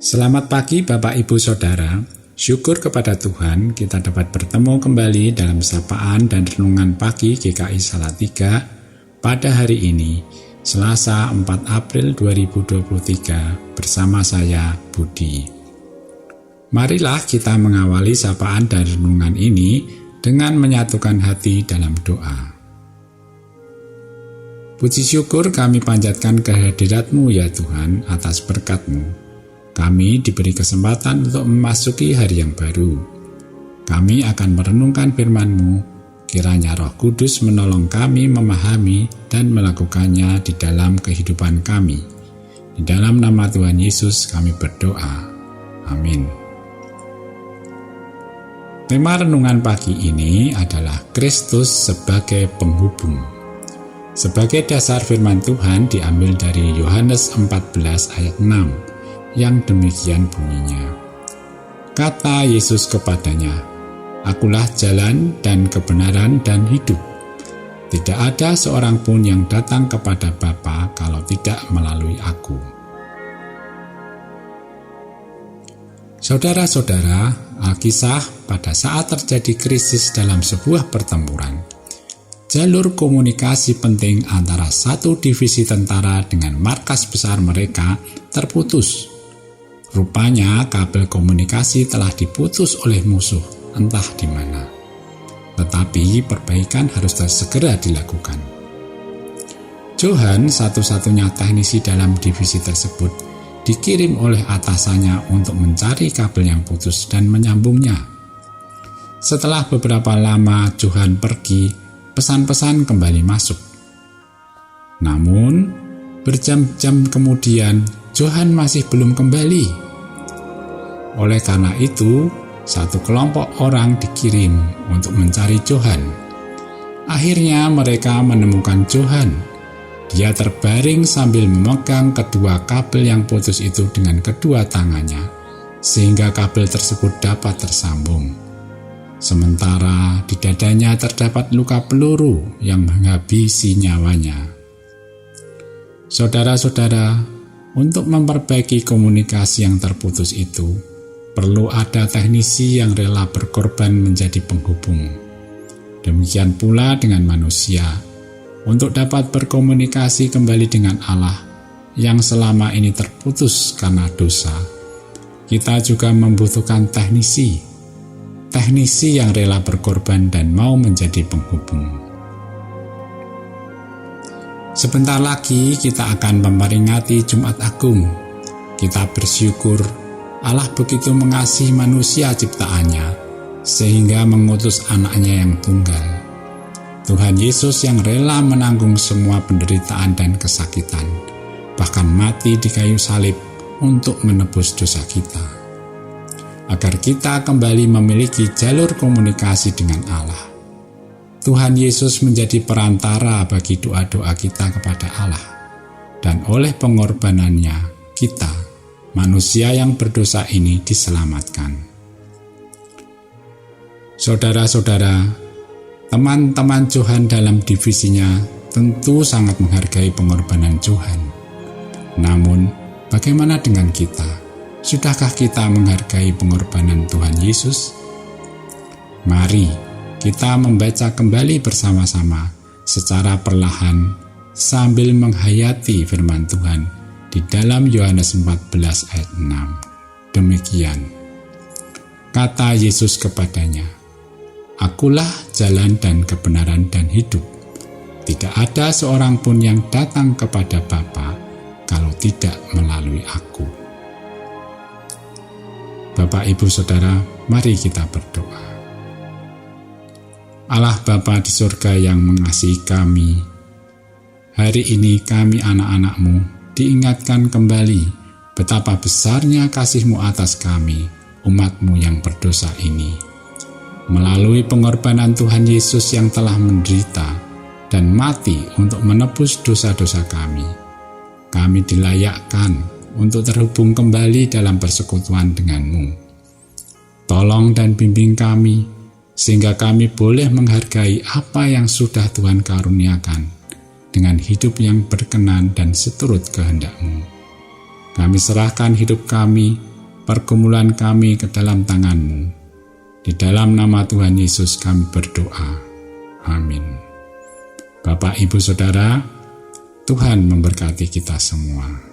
Selamat pagi Bapak Ibu Saudara. Syukur kepada Tuhan kita dapat bertemu kembali dalam sapaan dan renungan pagi GKI Salatiga pada hari ini, Selasa 4 April 2023 bersama saya Budi. Marilah kita mengawali sapaan dan renungan ini dengan menyatukan hati dalam doa. Puji syukur kami panjatkan kehadirat-Mu ya Tuhan atas berkat-Mu. Kami diberi kesempatan untuk memasuki hari yang baru. Kami akan merenungkan firman-Mu, kiranya Roh Kudus menolong kami memahami dan melakukannya di dalam kehidupan kami. Di dalam nama Tuhan Yesus kami berdoa. Amin. Tema renungan pagi ini adalah Kristus sebagai penghubung. Sebagai dasar firman Tuhan diambil dari Yohanes 14 ayat 6. Yang demikian bunyinya. Kata Yesus kepadanya, "Akulah jalan dan kebenaran dan hidup. Tidak ada seorang pun yang datang kepada Bapa kalau tidak melalui Aku." Saudara-saudara, Alkisah pada saat terjadi krisis dalam sebuah pertempuran, jalur komunikasi penting antara satu divisi tentara dengan markas besar mereka terputus. Rupanya kabel komunikasi telah diputus oleh musuh, entah di mana. Tetapi perbaikan harus segera dilakukan. Johan, satu-satunya teknisi dalam divisi tersebut, dikirim oleh atasannya untuk mencari kabel yang putus dan menyambungnya. Setelah beberapa lama Johan pergi, pesan-pesan kembali masuk. Namun, berjam-jam kemudian, Johan masih belum kembali. Oleh karena itu, satu kelompok orang dikirim untuk mencari Johan. Akhirnya mereka menemukan Johan. Dia terbaring sambil memegang kedua kabel yang putus itu dengan kedua tangannya, sehingga kabel tersebut dapat tersambung. Sementara di dadanya terdapat luka peluru yang menghabisi nyawanya. Saudara-saudara, untuk memperbaiki komunikasi yang terputus itu, perlu ada teknisi yang rela berkorban menjadi penghubung. Demikian pula dengan manusia, untuk dapat berkomunikasi kembali dengan Allah yang selama ini terputus karena dosa. Kita juga membutuhkan teknisi yang rela berkorban dan mau menjadi penghubung. Sebentar lagi kita akan memperingati Jumat Agung. Kita bersyukur Allah begitu mengasihi manusia ciptaannya, sehingga mengutus anaknya yang tunggal. Tuhan Yesus yang rela menanggung semua penderitaan dan kesakitan, bahkan mati di kayu salib untuk menebus dosa kita. Agar kita kembali memiliki jalur komunikasi dengan Allah. Tuhan Yesus menjadi perantara bagi doa-doa kita kepada Allah, dan oleh pengorbanannya kita, manusia yang berdosa ini, diselamatkan. Saudara-saudara, teman-teman Johan dalam divisinya tentu sangat menghargai pengorbanan Johan. Namun, bagaimana dengan kita? Sudahkah kita menghargai pengorbanan Tuhan Yesus? Mari kita membaca kembali bersama-sama secara perlahan sambil menghayati firman Tuhan di dalam Yohanes 14 ayat 6. Demikian. Kata Yesus kepadanya, "Akulah jalan dan kebenaran dan hidup. Tidak ada seorang pun yang datang kepada Bapa kalau tidak melalui Aku." Bapak, Ibu, Saudara, mari kita berdoa. Allah Bapa di surga yang mengasihi kami, hari ini kami anak-anak-Mu diingatkan kembali betapa besarnya kasih-Mu atas kami, umat-Mu yang berdosa ini. Melalui pengorbanan Tuhan Yesus yang telah menderita dan mati untuk menebus dosa-dosa kami, kami dilayakkan untuk terhubung kembali dalam persekutuan dengan-Mu. Tolong dan bimbing kami, sehingga kami boleh menghargai apa yang sudah Tuhan karuniakan dengan hidup yang berkenan dan seturut kehendak-Mu. Kami serahkan hidup kami pergumulan kami ke dalam tangan-Mu. Di dalam nama Tuhan Yesus kami berdoa. Amin. Bapak, Ibu, Saudara, Tuhan memberkati kita semua.